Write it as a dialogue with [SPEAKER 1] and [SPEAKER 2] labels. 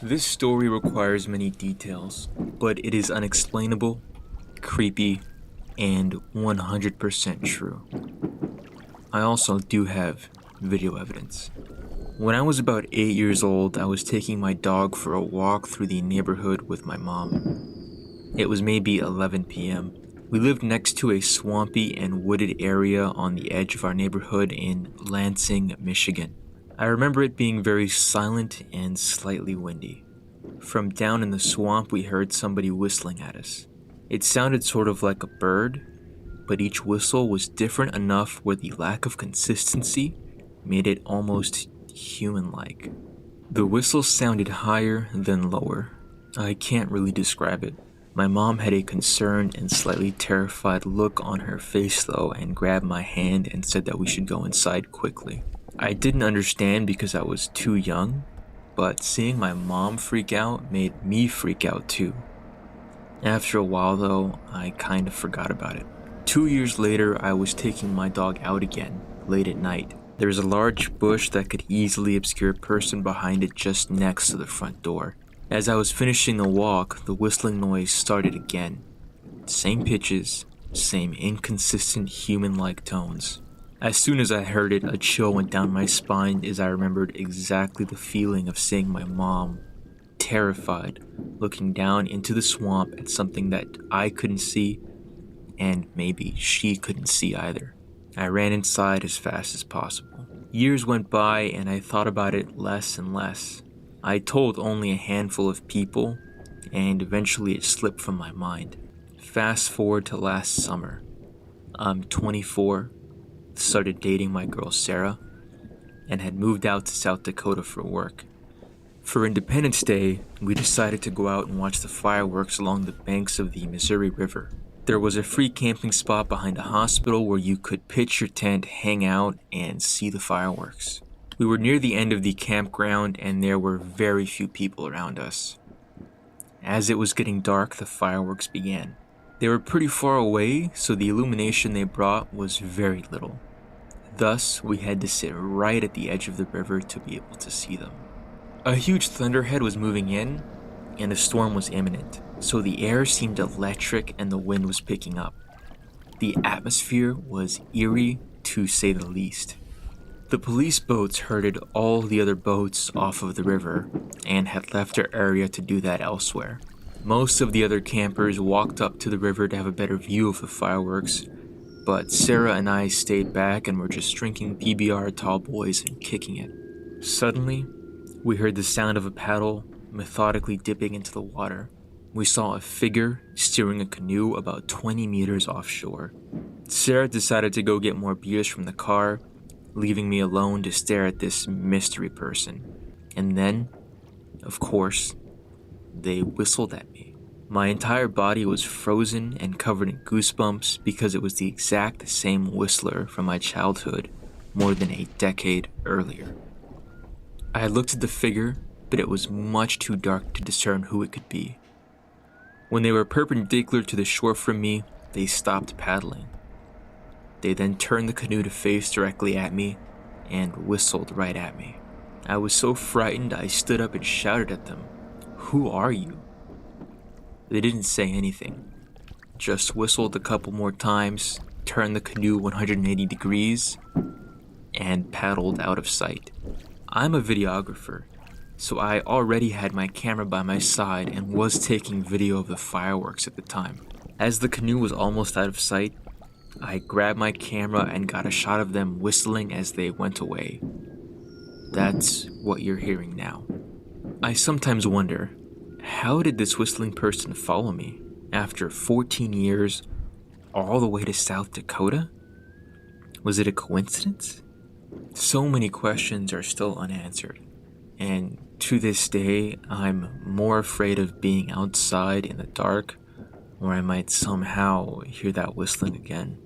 [SPEAKER 1] This story requires many details, but it is unexplainable, creepy, and 100% true. I also do have video evidence. When I was about 8 years old, I was taking my dog for a walk through the neighborhood with my mom. It was maybe 11 p.m. We lived next to a swampy and wooded area on the edge of our neighborhood in Lansing, Michigan. I remember it being very silent and slightly windy. From down in the swamp, we heard somebody whistling at us. It sounded sort of like a bird, but each whistle was different enough where the lack of consistency made it almost human-like. The whistle sounded higher than lower. I can't really describe it. My mom had a concerned and slightly terrified look on her face though, and grabbed my hand and said that we should go inside quickly. I didn't understand because I was too young, but seeing my mom freak out made me freak out too. After a while though, I kind of forgot about it. 2 years later, I was taking my dog out again, late at night. There was a large bush that could easily obscure a person behind it just next to the front door. As I was finishing the walk, the whistling noise started again. Same pitches, same inconsistent human-like tones. As soon as I heard it, a chill went down my spine as I remembered exactly the feeling of seeing my mom, terrified, looking down into the swamp at something that I couldn't see, and maybe she couldn't see either. I ran inside as fast as possible. Years went by and I thought about it less and less. I told only a handful of people, and eventually it slipped from my mind. Fast forward to last summer. I'm 24, started dating my girl Sarah, and had moved out to South Dakota for work. For Independence Day, we decided to go out and watch the fireworks along the banks of the Missouri River. There was a free camping spot behind a hospital where you could pitch your tent, hang out, and see the fireworks. We were near the end of the campground and there were very few people around us. As it was getting dark, the fireworks began. They were pretty far away, so the illumination they brought was very little. Thus, we had to sit right at the edge of the river to be able to see them. A huge thunderhead was moving in, and a storm was imminent, so the air seemed electric and the wind was picking up. The atmosphere was eerie, to say the least. The police boats herded all the other boats off of the river and had left our area to do that elsewhere. Most of the other campers walked up to the river to have a better view of the fireworks, but Sarah and I stayed back and were just drinking PBR tall boys and kicking it. Suddenly, we heard the sound of a paddle methodically dipping into the water. We saw a figure steering a canoe about 20 meters offshore. Sarah decided to go get more beers from the car, leaving me alone to stare at this mystery person. And then, of course, they whistled at me. My entire body was frozen and covered in goosebumps because it was the exact same whistler from my childhood more than a decade earlier. I looked at the figure, but it was much too dark to discern who it could be. When they were perpendicular to the shore from me, they stopped paddling. They then turned the canoe to face directly at me and whistled right at me. I was so frightened I stood up and shouted at them, "Who are you?" They didn't say anything, just whistled a couple more times, turned the canoe 180 degrees, and paddled out of sight. I'm a videographer, so I already had my camera by my side and was taking video of the fireworks at the time. As the canoe was almost out of sight, I grabbed my camera and got a shot of them whistling as they went away. That's what you're hearing now. I sometimes wonder, how did this whistling person follow me after 14 years all the way to South Dakota? Was it a coincidence? So many questions are still unanswered, and to this day, I'm more afraid of being outside in the dark, where I might somehow hear that whistling again.